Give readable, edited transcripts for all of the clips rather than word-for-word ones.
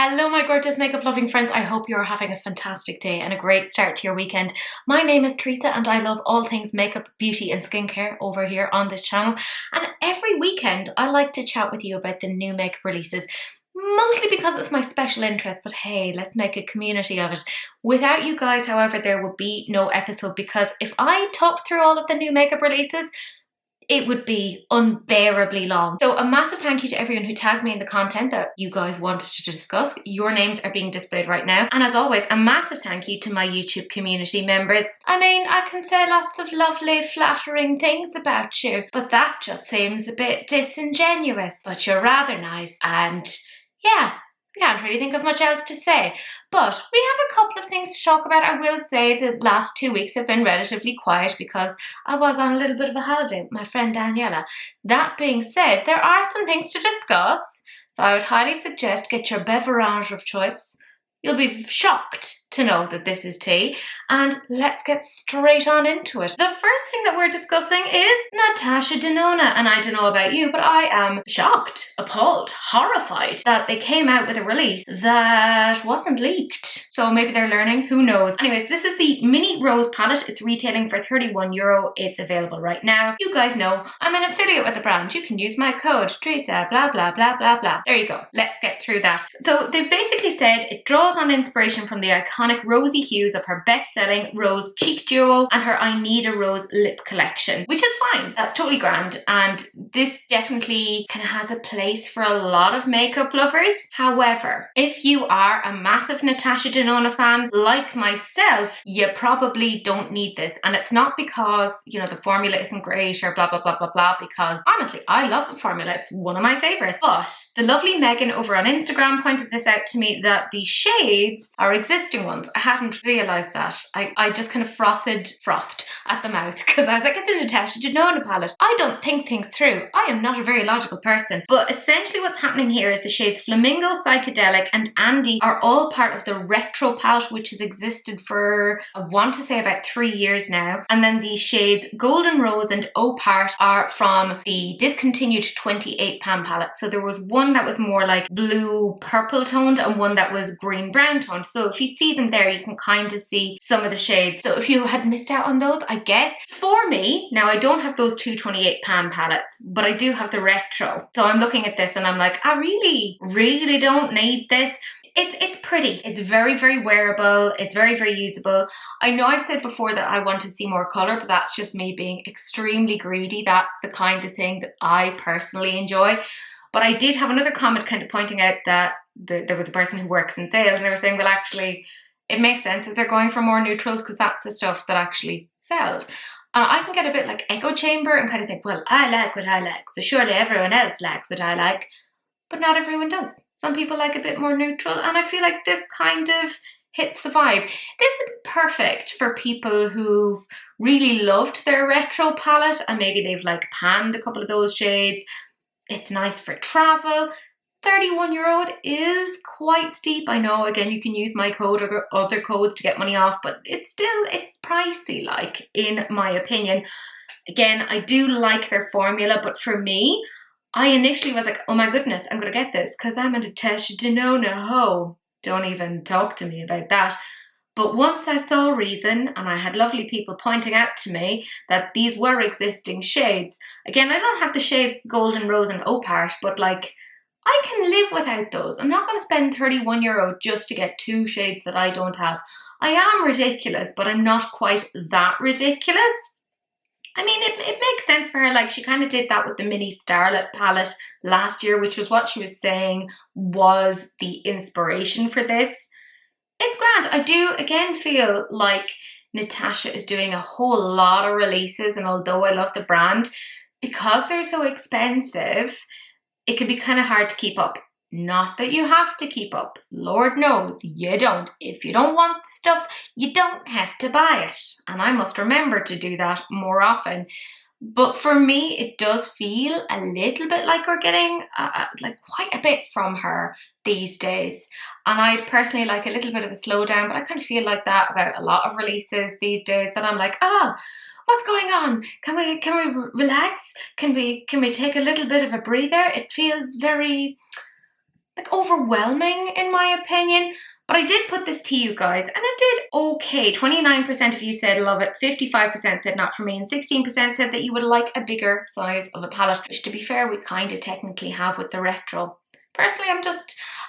Hello, my gorgeous makeup loving friends. I hope you're having a fantastic day and a great start to your weekend. My name is Teresa and I love all things makeup, beauty and skincare over here on this channel. And every weekend I like to chat with you about the new makeup releases. Mostly because it's my special interest, but hey, let's make a community of it. Without you guys, however, there would be no episode because if I talked through all of the new makeup releases, it would be unbearably long. So a massive thank you to everyone who tagged me in the content that you guys wanted to discuss. Your names are being displayed right now. And as always, a massive thank you to my YouTube community members. I mean, I can say lots of lovely, flattering things about you, but that just seems a bit disingenuous. But you're rather nice and yeah, I can't really think of much else to say. But we have a couple of things to talk about. I will say the last 2 weeks have been relatively quiet because I was on a little bit of a holiday with my friend Daniela. That being said, there are some things to discuss. So I would highly suggest get your beverage of choice. You'll be shocked to know that this is tea. And let's get straight on into it. The first thing that we're discussing is Natasha Denona. And I don't know about you, but I am shocked, appalled, horrified that they came out with a release that wasn't leaked. So maybe they're learning, who knows. Anyways, this is the Mini Rose palette. It's retailing for €31. It's available right now. You guys know I'm an affiliate with the brand. You can use my code, Teresa, blah, blah, blah, blah, blah. There you go. Let's get through that. So they've basically said it draws on inspiration from the iconic rosy hues of her best-selling Rose Cheek Duo and her I Need a Rose lip collection, which is fine. That's totally grand. And this definitely kind of has a place for a lot of makeup lovers. However, if you are a massive Natasha Denona fan like myself, you probably don't need this. And it's not because, you know, the formula isn't great or blah, blah, blah, blah, blah, because honestly, I love the formula. It's one of my favorites. But the lovely Megan over on Instagram pointed this out to me that the shades are existing ones. I hadn't realised that. I just kind of frothed at the mouth because I was like, it's a Natasha Denona palette. I don't think things through. I am not a very logical person. But essentially what's happening here is the shades Flamingo, Psychedelic and Andy are all part of the retro palette, which has existed for, I want to say, about 3 years now. And then the shades Golden Rose and Opart are from the discontinued 28 pan palette. So there was one that was more like blue purple toned and one that was green brown toned. So if you see them there, you can kind of see some of the shades. So if you had missed out on those, I guess for me, now I don't have those two 28 pan palettes, but I do have the retro. So I'm looking at this and I'm like, I really don't need this. It's pretty. It's very, very wearable. It's very, very usable. I know I've said before that I want to see more color, but that's just me being extremely greedy. That's the kind of thing that I personally enjoy. But I did have another comment kind of pointing out that there was a person who works in sales and they were saying, well, actually, it makes sense that they're going for more neutrals because that's the stuff that actually sells. I can get a bit like echo chamber and kind of think, well, I like what I like, so surely everyone else likes what I like. But not everyone does. Some people like a bit more neutral, and I feel like this kind of hits the vibe. This would be perfect for people who've really loved their retro palette and maybe they've like panned a couple of those shades. It's nice for travel. €31 is quite steep. I know, again, you can use my code or other codes to get money off, but it's pricey, like, in my opinion. Again, I do like their formula, but for me, I initially was like, oh my goodness, I'm going to get this because I'm a Natasha Denona ho. Don't even talk to me about that. But once I saw reason and I had lovely people pointing out to me that these were existing shades. Again, I don't have the shades Golden Rose and Opart, but like, I can live without those. I'm not going to spend €31 just to get two shades that I don't have. I am ridiculous, but I'm not quite that ridiculous. I mean, it makes sense for her. Like, she kind of did that with the mini Starlit palette last year, which was what she was saying was the inspiration for this. It's grand. I do, again, feel like Natasha is doing a whole lot of releases, and although I love the brand, because they're so expensive, it can be kind of hard to keep up. Not that you have to keep up. Lord knows you don't. If you don't want stuff, you don't have to buy it. And I must remember to do that more often. But for me, it does feel a little bit like we're getting like quite a bit from her these days. And I'd personally like a little bit of a slowdown, but I kind of feel like that about a lot of releases these days, that I'm like, what's going on? Can we relax? Can we take a little bit of a breather? It feels very like overwhelming in my opinion. But I did put this to you guys and it did okay. 29% of you said love it, 55% said not for me, and 16% said that you would like a bigger size of a palette, which to be fair, we kind of technically have with the retro. Personally,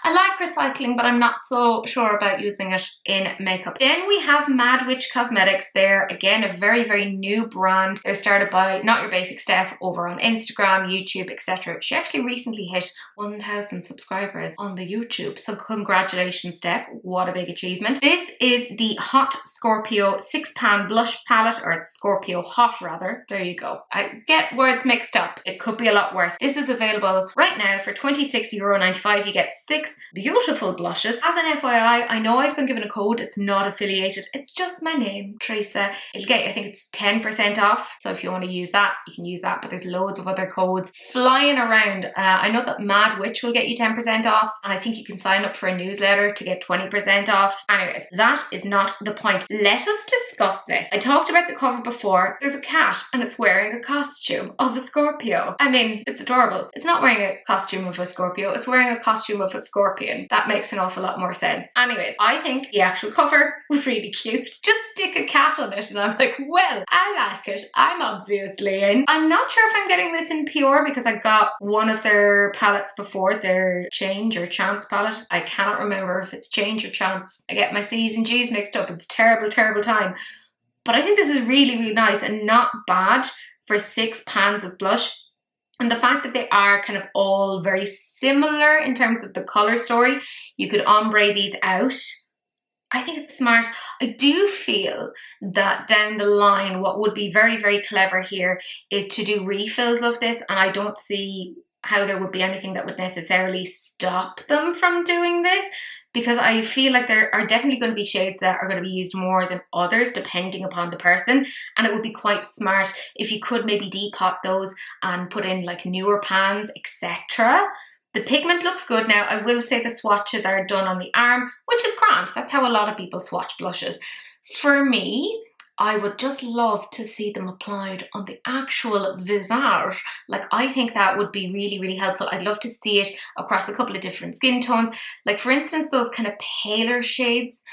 I like recycling, but I'm not so sure about using it in makeup. Then we have Mad Witch Cosmetics. They're, again, a very, very new brand. They're started by Not Your Basic Steph over on Instagram, YouTube, etc. She actually recently hit 1,000 subscribers on the YouTube. So congratulations, Steph. What a big achievement. This is the Hot Scorpio 6-pan blush palette, or it's Scorpio Hot rather. There you go. I get words mixed up. It could be a lot worse. This is available right now for €26.95. You get 6 beautiful blushes. As an FYI, I know I've been given a code. It's not affiliated. It's just my name, Teresa. It'll get you, I think it's 10% off. So if you want to use that, you can use that. But there's loads of other codes flying around. I know that Mad Witch will get you 10% off. And I think you can sign up for a newsletter to get 20% off. Anyways, that is not the point. Let us discuss this. I talked about the cover before. There's a cat and it's wearing a costume of a Scorpio. I mean, it's adorable. It's not wearing a costume of a Scorpio. It's wearing a costume of a Scorpion. That makes an awful lot more sense. Anyways, I think the actual cover was really cute. Just stick a cat on it and I'm like, well, I like it. I'm obviously in. I'm not sure if I'm getting this in pure because I got one of their palettes before, their Change or Chance palette. I cannot remember if it's Change or Chance. I get my C's and G's mixed up. It's a terrible, terrible time. But I think this is really, really nice and not bad for 6 pans of blush. And the fact that they are kind of all very similar in terms of the color story, you could ombre these out. I think it's smart. I do feel that down the line, what would be very, very clever here is to do refills of this. And I don't see how there would be anything that would necessarily stop them from doing this, because I feel like there are definitely going to be shades that are going to be used more than others depending upon the person, and it would be quite smart if you could maybe depot those and put in like newer pans, etc. The pigment looks good now. I will say the swatches are done on the arm, which is grand. That's how a lot of people swatch blushes. For me, I would just love to see them applied on the actual visage. Like, I think that would be really, really helpful. I'd love to see it across a couple of different skin tones. Like, for instance, those kind of paler shades,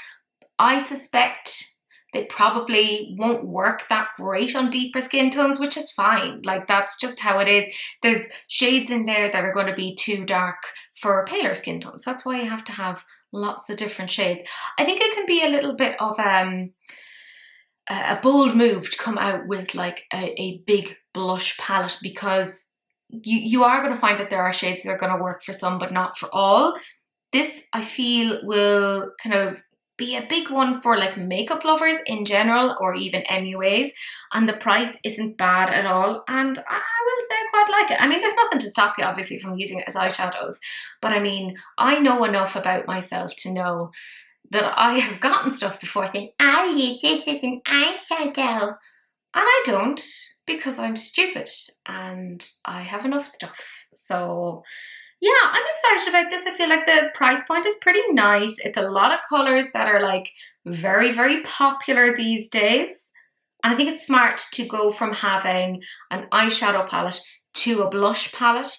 I suspect they probably won't work that great on deeper skin tones, which is fine. Like, that's just how it is. There's shades in there that are going to be too dark for paler skin tones. That's why you have to have lots of different shades. I think it can be a little bit of a bold move to come out with like a big blush palette, because you are going to find that there are shades that are going to work for some but not for all. This, I feel, will kind of be a big one for like makeup lovers in general, or even MUAs, and the price isn't bad at all, and I will say I quite like it. I mean, there's nothing to stop you obviously from using it as eyeshadows, but I mean, I know enough about myself to know that I have gotten stuff before thinking, I'll use this as an eyeshadow. And I don't, because I'm stupid and I have enough stuff. So yeah, I'm excited about this. I feel like the price point is pretty nice. It's a lot of colors that are like very, very popular these days. And I think it's smart to go from having an eyeshadow palette to a blush palette,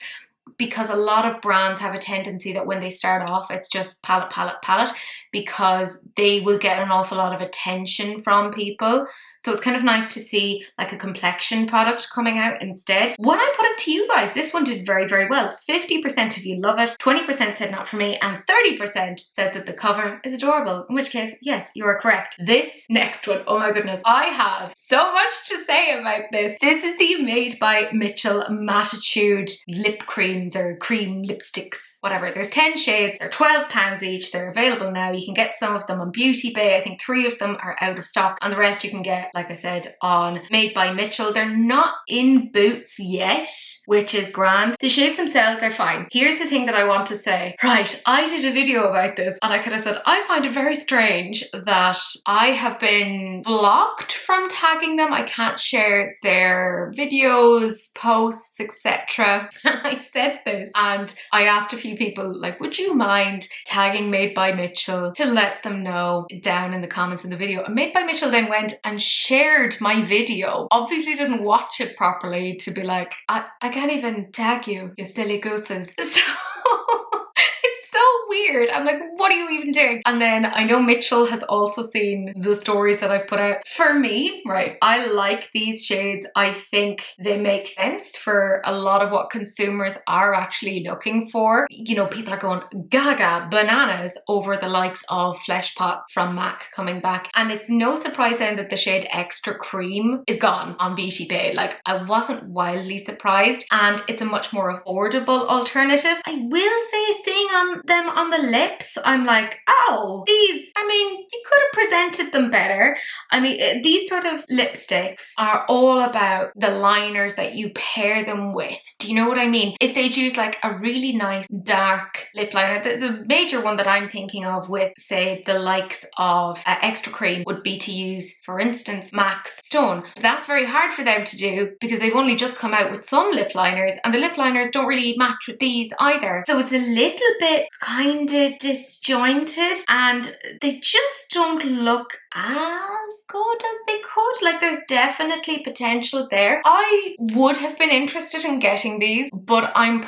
because a lot of brands have a tendency that when they start off, it's just palette, palette, palette, because they will get an awful lot of attention from people. So it's kind of nice to see like a complexion product coming out instead. When I put it to you guys, this one did very, very well. 50% of you love it, 20% said not for me, and 30% said that the cover is adorable, in which case, yes, you are correct. This next one, oh my goodness, I have so much to say about this. This is the Made by Mitchell Mattitude lip creams, or cream lipsticks, whatever. There's 10 shades, they're £12 each, they're available now. You can get some of them on Beauty Bay. I think 3 of them are out of stock, and the rest you can get, like I said, on Made by Mitchell. They're not in Boots yet, which is grand. The shades themselves are fine. Here's the thing that I want to say. Right, I did a video about this and I could have said, I find it very strange that I have been blocked from tagging them. I can't share their videos, posts, etc. I said this and I asked a few people, like, would you mind tagging Made by Mitchell to let them know down in the comments in the video? And Made by Mitchell then went and shared my video. Obviously didn't watch it properly to be like, I can't even tag you, you silly gooses. So it's so weird. I'm like, what are you even doing? And then I know Mitchell has also seen the stories that I've put out. For me, right, I like these shades. I think they make sense for a lot of what consumers are actually looking for. You know, people are going gaga bananas over the likes of Flesh Pot from MAC coming back. And it's no surprise then that the shade Extra Cream is gone on Beauty Bay. Like, I wasn't wildly surprised, and it's a much more affordable alternative. I will say, seeing on them on the lips, I'm like, oh, these, I mean, you could have presented them better. I mean, these sort of lipsticks are all about the liners that you pair them with. Do you know what I mean? If they'd use like a really nice dark lip liner, the major one that I'm thinking of with, say, the likes of Extra Cream would be to use, for instance, MAC's Stone. That's very hard for them to do because they've only just come out with some lip liners, and the lip liners don't really match with these either. So it's a little bit kind of disjointed, and they just don't look as good as they could. Like, there's definitely potential there. I would have been interested in getting these, but I've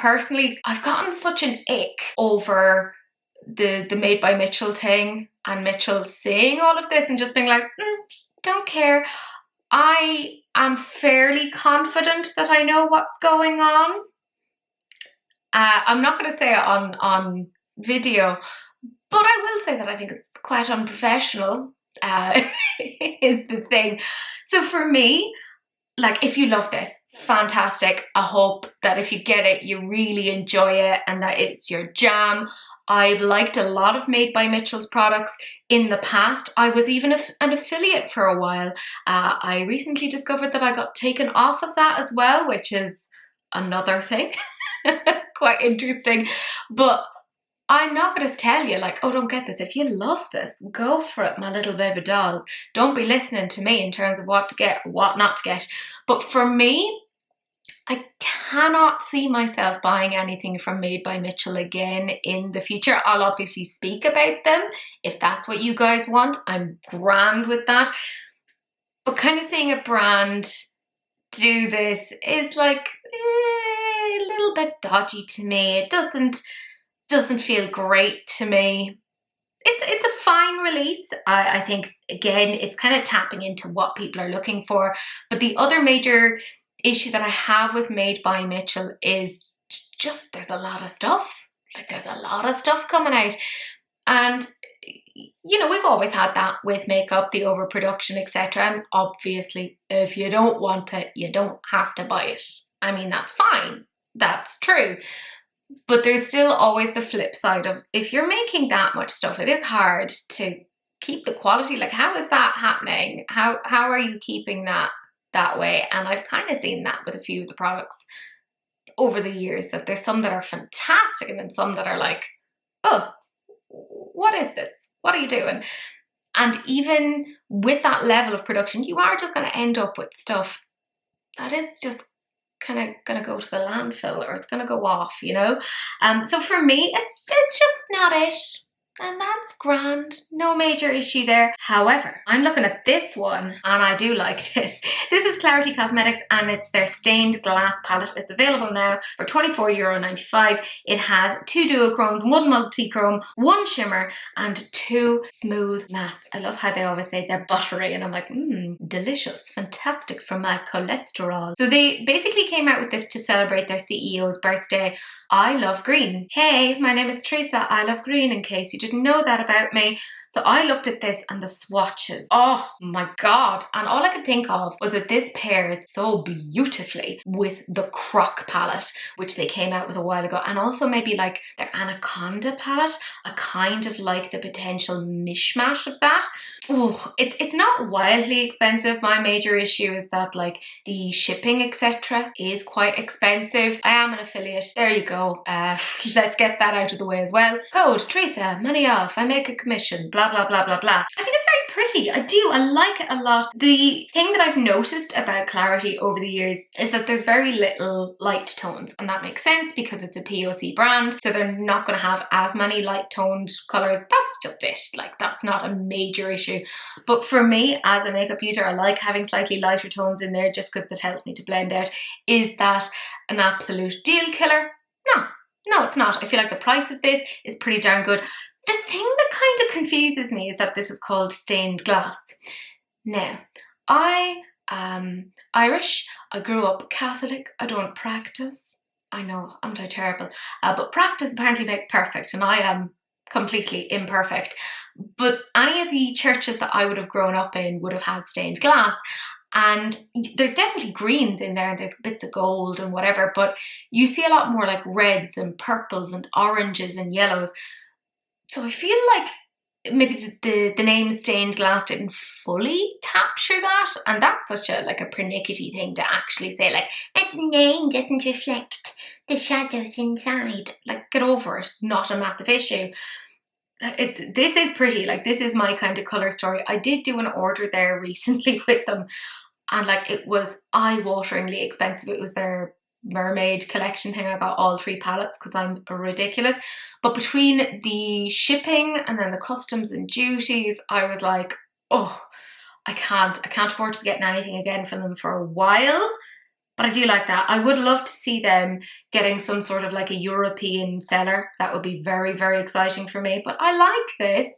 gotten such an ick over the Made by Mitchell thing, and Mitchell saying all of this and just being like, don't care. I am fairly confident that I know what's going on. I'm not going to say it on video, but I will say that I think it's quite unprofessional, is the thing. So for me, like, if you love this, fantastic. I hope that if you get it, you really enjoy it and that it's your jam. I've liked a lot of Made by Mitchell's products in the past. I was even an affiliate for a while. I recently discovered that I got taken off of that as well, which is another thing. Quite interesting. But I'm not going to tell you, like, oh, don't get this. If you love this, go for it, my little baby dolls. Don't be listening to me in terms of what to get, what not to get. But for me, I cannot see myself buying anything from Made by Mitchell again in the future. I'll obviously speak about them if that's what you guys want. I'm grand with that. But kind of seeing a brand do this is like a little bit dodgy to me. It doesn't feel great to me. It's a fine release. I think, again, it's kind of tapping into what people are looking for. But the other major issue that I have with Made by Mitchell is just there's a lot of stuff. Like, there's a lot of stuff coming out. And, you know, we've always had that with makeup, the overproduction, etc. And obviously, if you don't want it, you don't have to buy it. I mean, that's fine. That's true. But there's still always the flip side of, if you're making that much stuff, it is hard to keep the quality. Like, how is that happening? How are you keeping that way? And I've kind of seen that with a few of the products over the years, that there's some that are fantastic and then some that are like, oh, what is this? What are you doing? And even with that level of production, you are just going to end up with stuff that is just kind of going to go to the landfill, or it's going to go off, you know? So for me, it's just not it. And that's grand. No major issue there. However, I'm looking at this one and I do like this. This is Klarity Kosmetics and it's their stained glass palette. It's available now for €24.95. It has 2 duochromes, 1 multi-chrome, 1 shimmer and 2 smooth mattes. I love how they always say they're buttery and I'm like, delicious, fantastic for my cholesterol. So they basically came out with this to celebrate their CEO's birthday. I love green. Hey, my name is Teresa. I love green, in case you didn't know that about me. So I looked at this and the swatches. Oh my God. And all I could think of was that this pairs so beautifully with the Croc palette, which they came out with a while ago. And also maybe like their Anaconda palette. I kind of like the potential mishmash of that. Oh, it's not wildly expensive. My major issue is that like the shipping, etc. is quite expensive. I am an affiliate. There you go. Let's get that out of the way as well. Code Teresa, money off. I make a commission. Blah, blah, blah, blah, blah. I think it's very pretty. I like it a lot. The thing that I've noticed about Klarity over the years is that there's very little light tones, and that makes sense because it's a POC brand, so they're not going to have as many light toned colours. That's just it. Like, that's not a major issue. But for me, as a makeup user, I like having slightly lighter tones in there just because it helps me to blend out. Is that an absolute deal killer? No. No, it's not. I feel like the price of this is pretty darn good. The thing that kind of confuses me is that this is called stained glass. Now, I am Irish. I grew up Catholic. I don't practice. I know, I'm so terrible. But practice apparently makes perfect, and I am completely imperfect. But any of the churches that I would have grown up in would have had stained glass. And there's definitely greens in there, and there's bits of gold and whatever, but you see a lot more like reds and purples and oranges and yellows. So I feel like maybe the name stained glass didn't fully capture that, and that's such a like a pernickety thing to actually say, like, the name doesn't reflect the shadows inside. Like, get over it, not a massive issue. This is pretty, like this is my kind of colour story. I did do an order there recently with them, and like it was eye-wateringly expensive. It was their mermaid collection thing. I got all 3 palettes because I'm ridiculous. But between the shipping and then the customs and duties, I was like, oh, I can't afford to be getting anything again from them for a while. But I do like that. I would love to see them getting some sort of like a European seller. That would be very, very exciting for me. But I like this.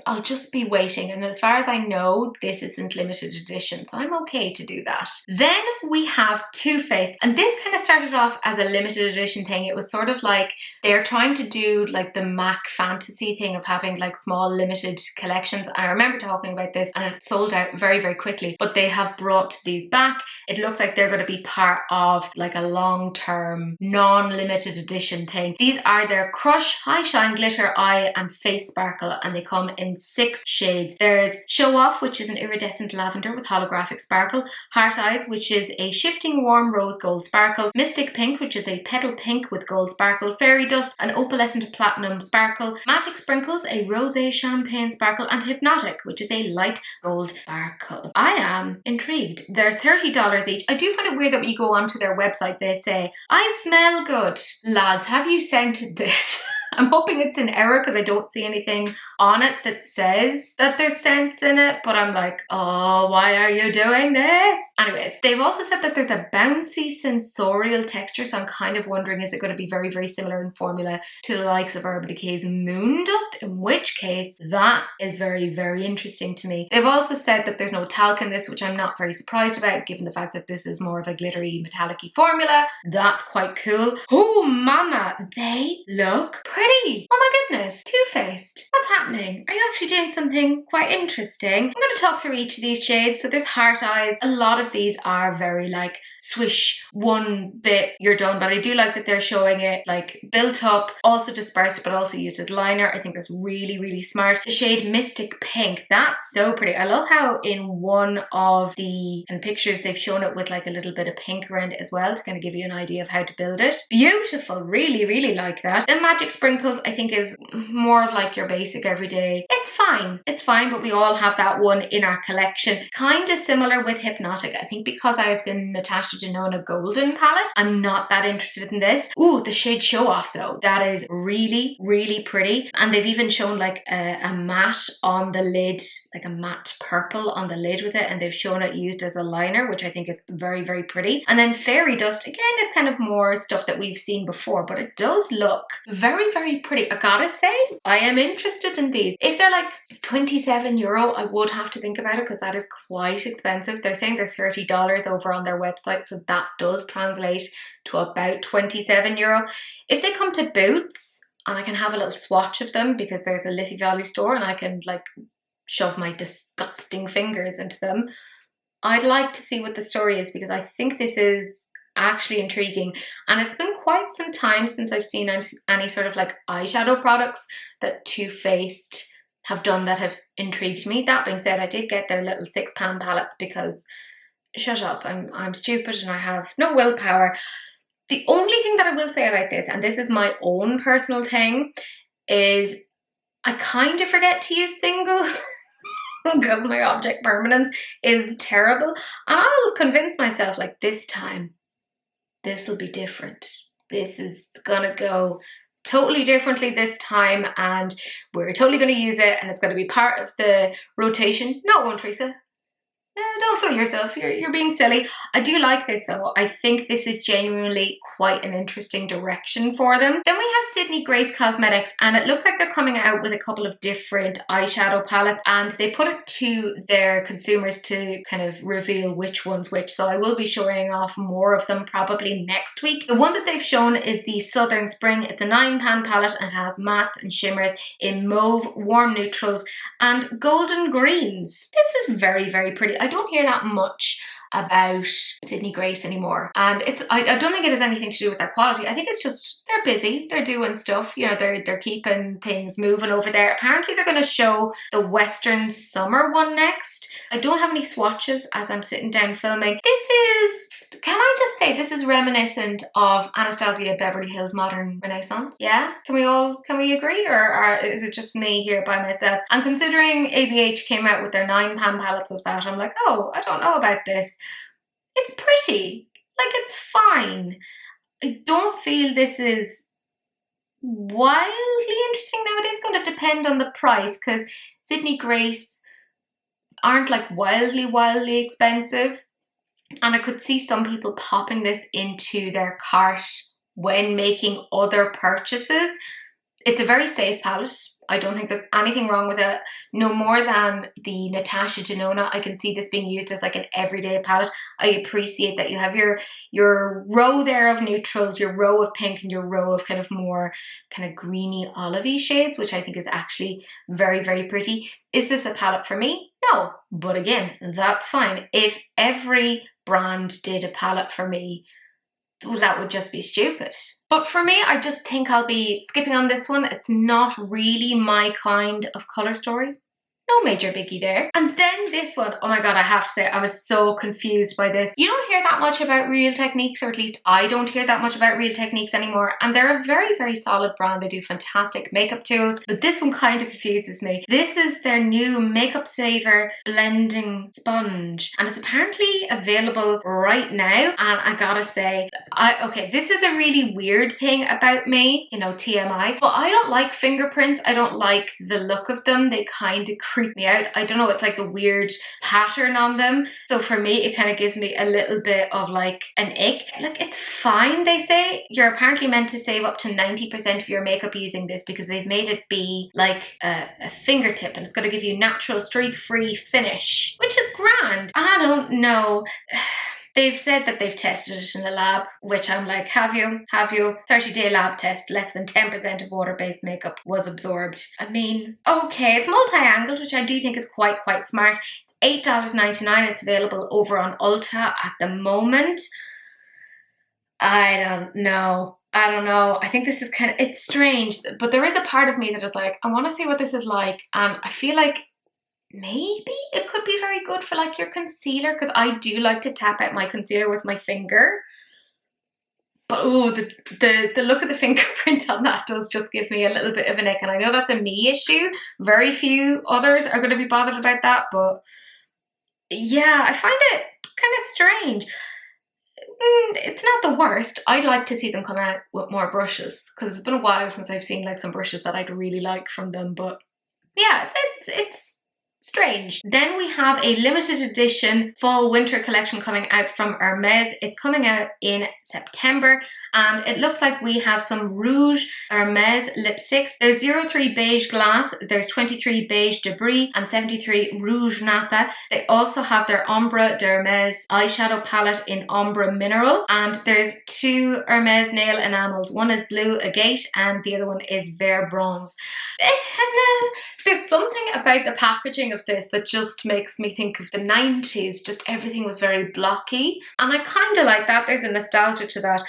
I'll just be waiting, and as far as I know, this isn't limited edition, so I'm okay to do that. Then we have Too Faced, and this kind of started off as a limited edition thing. It was sort of like they're trying to do like the MAC fantasy thing of having like small limited collections. I remember talking about this, and it sold out very, very quickly, but they have brought these back. It looks like they're going to be part of like a long-term non-limited edition thing. These are their Crush High Shine Glitter Eye and Face Sparkle, and they come in 6 shades. There's Show Off, which is an iridescent lavender with holographic sparkle, Heart Eyes, which is a shifting warm rose gold sparkle, Mystic Pink, which is a petal pink with gold sparkle, Fairy Dust, an opalescent platinum sparkle, Magic Sprinkles, a rosé champagne sparkle, and Hypnotic, which is a light gold sparkle. I am intrigued. They're $30 each. I do find it weird that when you go onto their website, they say, I smell good. Lads, have you scented this? I'm hoping it's in error because I don't see anything on it that says that there's scents in it, but I'm like, oh, why are you doing this? Anyways, they've also said that there's a bouncy sensorial texture, so I'm kind of wondering, is it going to be very, very similar in formula to the likes of Urban Decay's Moon Dust? In which case, that is very, very interesting to me. They've also said that there's no talc in this, which I'm not very surprised about, given the fact that this is more of a glittery, metallic-y formula. That's quite cool. Oh, mama, they look pretty. Oh my goodness, Too Faced. What's happening? Are you actually doing something quite interesting? I'm going to talk through each of these shades. So there's Heart Eyes. A lot of these are very like swish, one bit, you're done. But I do like that they're showing it like built up, also dispersed, but also used as liner. I think that's really, really smart. The shade Mystic Pink, that's so pretty. I love how in one of the pictures they've shown it with like a little bit of pink around it as well to kind of give you an idea of how to build it. Beautiful, really, really like that. The Magic Sprinkles I think is more of like your basic everyday. It's fine, but we all have that one in our collection. Kind of similar with Hypnotic. I think because I have the Natasha Denona Golden palette, I'm not that interested in this. Ooh, the shade Show Off though, that is really, really pretty. And they've even shown like a matte on the lid, like a matte purple on the lid with it, and they've shown it used as a liner, which I think is very, very pretty. And then Fairy Dust, again, is kind of more stuff that we've seen before, but it does look very, very pretty. I gotta say, I am interested in these. If they're like €27, I would have to think about it because that is quite expensive. They're saying they're $30 over on their website, so that does translate to about €27. If they come to Boots and I can have a little swatch of them because there's a Liffey Valley store and I can like shove my disgusting fingers into them, I'd like to see what the story is because I think this is actually intriguing, and it's been quite some time since I've seen any sort of like eyeshadow products that Too Faced have done that have intrigued me. That being said, I did get their little £6 palettes because shut up, I'm stupid and I have no willpower. The only thing that I will say about this, and this is my own personal thing, is I kind of forget to use singles because my object permanence is terrible, and I'll convince myself like this time this will be different. This is gonna go totally differently this time and we're totally going to use it and it's going to be part of the rotation. No one, Teresa. Don't fool yourself, you're being silly. I do like this though. I think this is genuinely quite an interesting direction for them. Then we have Sydney Grace Cosmetics, and it looks like they're coming out with a couple of different eyeshadow palettes, and they put it to their consumers to kind of reveal which one's which. So I will be showing off more of them probably next week. The one that they've shown is the Southern Spring. It's a 9-pan palette and it has mattes and shimmers in mauve, warm neutrals, and golden greens. This is very, very pretty. I don't hear that much about Sydney Grace anymore, and I don't think it has anything to do with their quality. I think it's just they're busy, they're doing stuff, you know, they're keeping things moving over there. Apparently they're going to show the Western Summer one next. I don't have any swatches as I'm sitting down filming. This is, can I just say, this is reminiscent of Anastasia Beverly Hills Modern Renaissance. Yeah, can we agree, or is it just me here by myself? And considering ABH came out with their 9-pan palettes of that, I'm like, oh, I don't know about this. It's pretty, like, it's fine. I don't feel this is wildly interesting. Now, it is going to depend on the price, because Sydney Grace aren't like wildly expensive, and I could see some people popping this into their cart when making other purchases. It's a very safe palette. I don't think there's anything wrong with it. No more than the Natasha Denona. I can see this being used as like an everyday palette. I appreciate that you have your row there of neutrals, your row of pink, and your row of kind of more kind of greeny olivey shades, which I think is actually very, very pretty. Is this a palette for me? No, but again, that's fine. If every brand did a palette for me, well, that would just be stupid. But for me, I just think I'll be skipping on this one. It's not really my kind of colour story. No major biggie there. And then this one, oh my god, I have to say, I was so confused by this. You don't hear that much about Real Techniques, or at least I don't hear that much about Real Techniques anymore. And they're a very, very solid brand. They do fantastic makeup tools, but this one kind of confuses me. This is their new Makeup Saver Blending Sponge, and it's apparently available right now. And I gotta say, okay, this is a really weird thing about me, you know, TMI, but I don't like fingerprints. I don't like the look of them. They kind of creep me out. I don't know, it's like the weird pattern on them. So for me, it kind of gives me a little bit of like an ick. Like, it's fine, they say. You're apparently meant to save up to 90% of your makeup using this, because they've made it be like a fingertip, and it's going to give you natural streak-free finish, which is grand. I don't know. They've said that they've tested it in a lab, which I'm like, have you? 30-day lab test, less than 10% of water-based makeup was absorbed. I mean, okay, it's multi-angled, which I do think is quite smart. It's $8.99. It's available over on Ulta at the moment. I don't know. I think this is kind of, it's strange, but there is a part of me that is like, I want to see what this is like, and I feel like maybe it could be very good for like your concealer, because I do like to tap out my concealer with my finger. But oh, the look of the fingerprint on that does just give me a little bit of an ick, and I know that's a me issue. Very few others are going to be bothered about that, but yeah, I find it kind of strange. It's not the worst. I'd like to see them come out with more brushes, because it's been a while since I've seen like some brushes that I'd really like from them. But yeah, it's strange. Then we have a limited edition fall winter collection coming out from Hermes. It's coming out in September, and it looks like we have some Rouge Hermes lipsticks. There's 03 Beige Glass, there's 23 Beige Debris, and 73 Rouge Napa. They also have their Ombre d'Hermes eyeshadow palette in Ombre Mineral, and there's 2 Hermes nail enamels. One is Blue Agate and the other one is Vert Bronze. There's something about the packaging of this that just makes me think of the 90s. Just everything was very blocky, and I kind of like that. There's a nostalgia to that.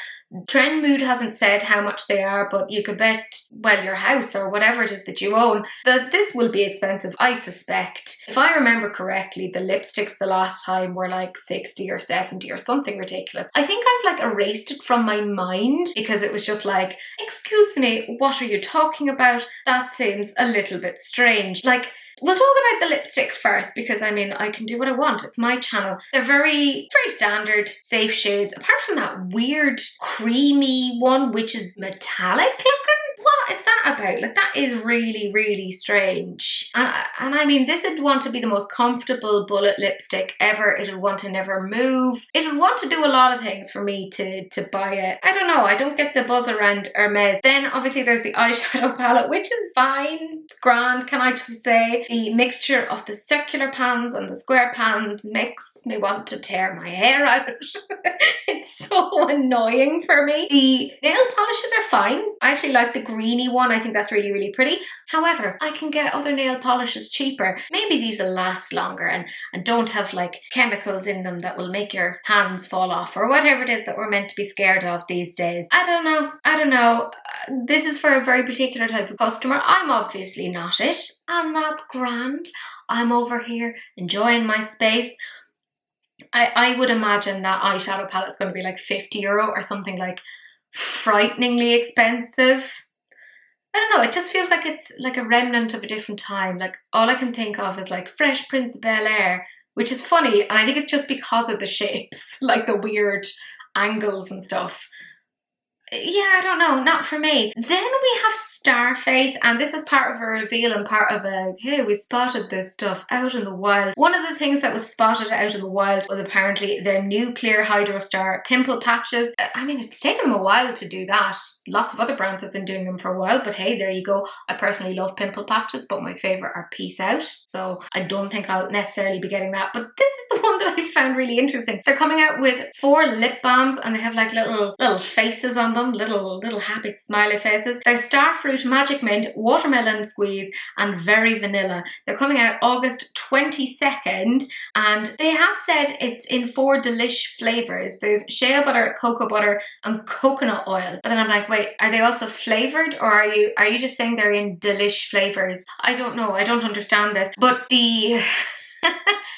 Trend Mood hasn't said how much they are, but you could bet, well, your house or whatever it is that you own, that this will be expensive, I suspect. If I remember correctly, the lipsticks the last time were like 60 or 70 or something ridiculous. I think I've like erased it from my mind, because it was just like, excuse me, what are you talking about? That seems a little bit strange. Like, we'll talk about the lipsticks first, because I mean, I can do what I want. It's my channel. They're very standard, safe shades, apart from that weird creamy one, which is metallic looking. what is that about? Like, that is really, really strange. And I mean, this would want to be the most comfortable bullet lipstick ever. It would want to never move. It would want to do a lot of things for me to buy it. I don't know. I don't get the buzz around Hermes. Then obviously there's the eyeshadow palette, which is fine. It's grand, can I just say. The mixture of the circular pans and the square pans makes me want to tear my hair out. It's so annoying for me. The nail polishes are fine. I actually like the greeny one. I think that's really, really pretty. However, I can get other nail polishes cheaper. Maybe these will last longer and don't have like chemicals in them that will make your hands fall off or whatever it is that we're meant to be scared of these days. I don't know. This is for a very particular type of customer. I'm obviously not it, and that's grand. I'm over here enjoying my space. I would imagine that eyeshadow palette's going to be like €50 or something like frighteningly expensive. I don't know, it just feels like it's like a remnant of a different time. Like, all I can think of is like Fresh Prince of Bel-Air, which is funny, and I think it's just because of the shapes, like the weird angles and stuff. Yeah, I don't know, not for me. Then we have Starface, and this is part of a reveal and part of a, hey, we spotted this stuff out in the wild. One of the things that was spotted out in the wild was apparently their new clear Hydro Star pimple patches. I mean, it's taken them a while to do that. Lots of other brands have been doing them for a while, but hey, there you go. I personally love pimple patches, but my favourite are Peace Out, so I don't think I'll necessarily be getting that. But this is the one that I found really interesting. They're coming out with 4 lip balms, and they have like little faces on them, little happy smiley faces. They're Starfruit, Magic Mint, Watermelon Squeeze, and Very Vanilla. They're coming out August 22nd, and they have said it's in 4 delish flavours. There's shea butter, cocoa butter, and coconut oil. But then I'm like, wait, are they also flavoured, or are you just saying they're in delish flavours? I don't know, I don't understand this. But the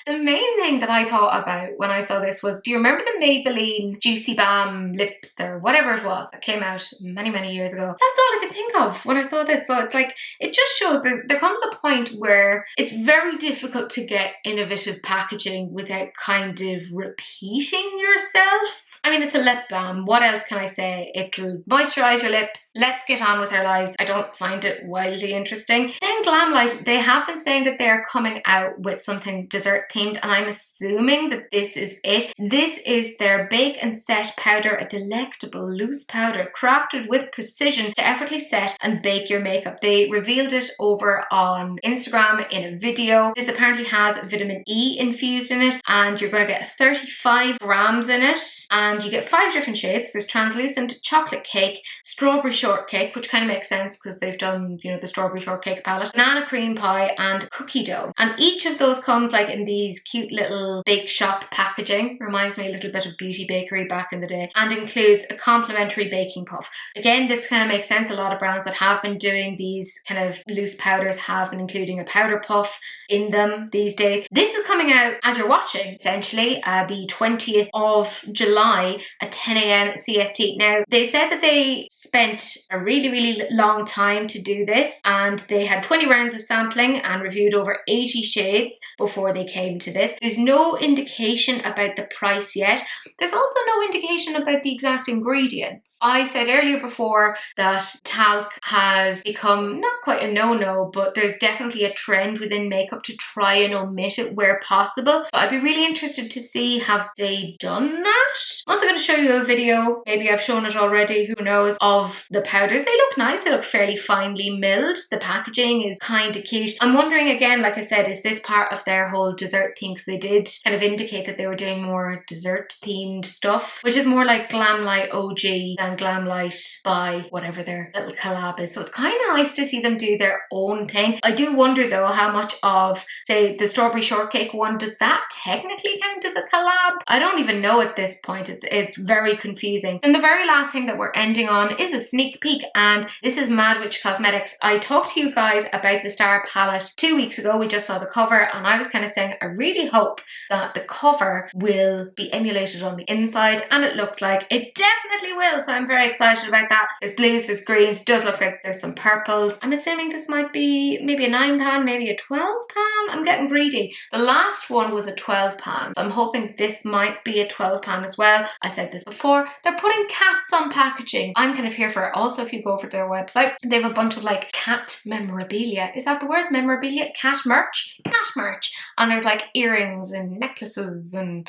the main thing that I thought about when I saw this was, do you remember the Maybelline Juicy Balm lips or whatever it was that came out many, many years ago? That's all I could think of when I saw this. So it's like, it just shows that there comes a point where it's very difficult to get innovative packaging without kind of repeating yourself. I mean, it's a lip balm. What else can I say? It'll moisturise your lips. Let's get on with our lives. I don't find it wildly interesting. Then Glamlite, they have been saying that they're coming out with something dessert themed, and I'm assuming that this is it. This is their Bake and Set powder, a delectable loose powder crafted with precision to effortlessly set and bake your makeup. They revealed it over on Instagram in a video. This apparently has vitamin E infused in it, and you're going to get 35 grams in it. And you get 5 different shades. There's translucent chocolate cake, strawberry shortcake, which kind of makes sense because they've done, you know, the strawberry shortcake palette, banana cream pie, and cookie dough. And each of those comes like in these cute little bake shop packaging. Reminds me a little bit of Beauty Bakery back in the day, and includes a complimentary baking puff. Again, this kind of makes sense. A lot of brands that have been doing these kind of loose powders have been including a powder puff in them these days. This is coming out as you're watching, essentially, the 20th of July at 10 AM CST. Now, they said that they spent a really, really long time to do this, and they had 20 rounds of sampling and reviewed over 80 shades before they came to this. There's no indication about the price yet. There's also no indication about the exact ingredients. I said earlier before that talc has become not quite a no-no, but there's definitely a trend within makeup to try and omit it where possible. But I'd be really interested to see, have they done that? I'm also going to show you a video, maybe I've shown it already, who knows, of the powders. They look nice, they look fairly finely milled. The packaging is kind of cute. I'm wondering again, like I said, is this part of their whole dessert theme? Because they did kind of indicate that they were doing more dessert themed stuff, which is more like Glamlite OG than Glamlite by whatever their little collab is. So it's kind of nice to see them do their own thing. I do wonder though how much of, say, the strawberry shortcake one, does that technically count as a collab? I don't even know at this point. It's very confusing. And the very last thing that we're ending on is a sneak peek, and this is Mad Witch Cosmetics. I talked to you guys about the Star palette 2 weeks ago. We just saw the cover, and I was kind of saying I really hope that the cover will be emulated on the inside, and it looks like it definitely will, so I'm very excited about that. There's blues, there's greens, does look like there's some purples. I'm assuming this might be maybe a 9 pan, maybe a 12 pan. I'm getting greedy. The last one was a £12. I'm hoping this might be a £12 as well. I said this before, they're putting cats on packaging. I'm kind of here for it. Also, if you go over to their website, they have a bunch of like cat memorabilia. Is that the word? Memorabilia? Cat merch? Cat merch. And there's like earrings and necklaces and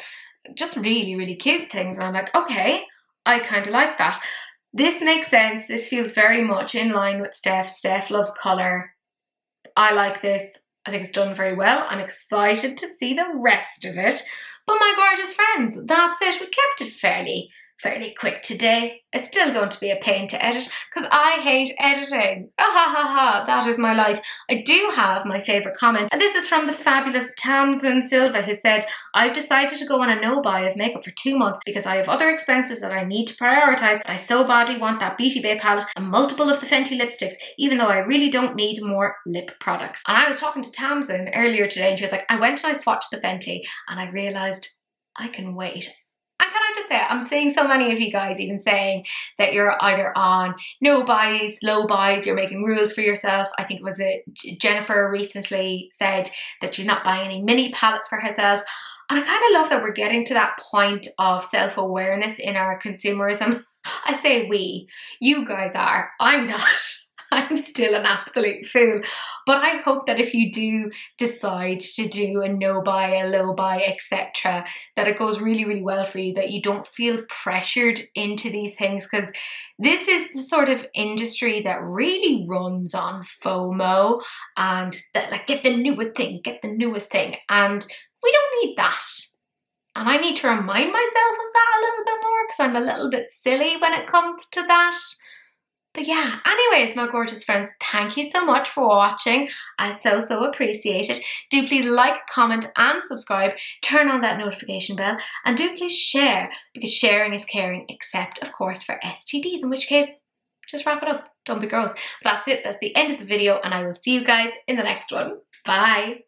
just really, really cute things. And I'm like, okay, I kind of like that. This makes sense. This feels very much in line with Steph. Steph loves colour. I like this. I think it's done very well. I'm excited to see the rest of it. But my gorgeous friends, that's it. We kept it fairly quick today. It's still going to be a pain to edit because I hate editing. Ah ha ha ha, that is my life. I do have my favourite comment, and this is from the fabulous Tamsin Silva, who said, I've decided to go on a no-buy of makeup for 2 months because I have other expenses that I need to prioritise, but I so badly want that Beauty Bay palette and multiple of the Fenty lipsticks, even though I really don't need more lip products. And I was talking to Tamsin earlier today and she was like, I went and I swatched the Fenty and I realised I can wait. And can I just say, I'm seeing so many of you guys even saying that you're either on no buys, low buys, you're making rules for yourself. I think it was Jennifer recently said that she's not buying any mini palettes for herself. And I kind of love that we're getting to that point of self-awareness in our consumerism. I say we, you guys are, I'm not. I'm still an absolute fool. But I hope that if you do decide to do a no buy, a low buy, etc., that it goes really, really well for you, that you don't feel pressured into these things, because this is the sort of industry that really runs on FOMO and that, like, get the newest thing, and we don't need that. And I need to remind myself of that a little bit more because I'm a little bit silly when it comes to that. But yeah, anyways, my gorgeous friends, thank you so much for watching. I so appreciate it. Do please like, comment and subscribe. Turn on that notification bell. And do please share, because sharing is caring, except of course for STDs, in which case, just wrap it up. Don't be gross. But that's it. That's the end of the video and I will see you guys in the next one. Bye.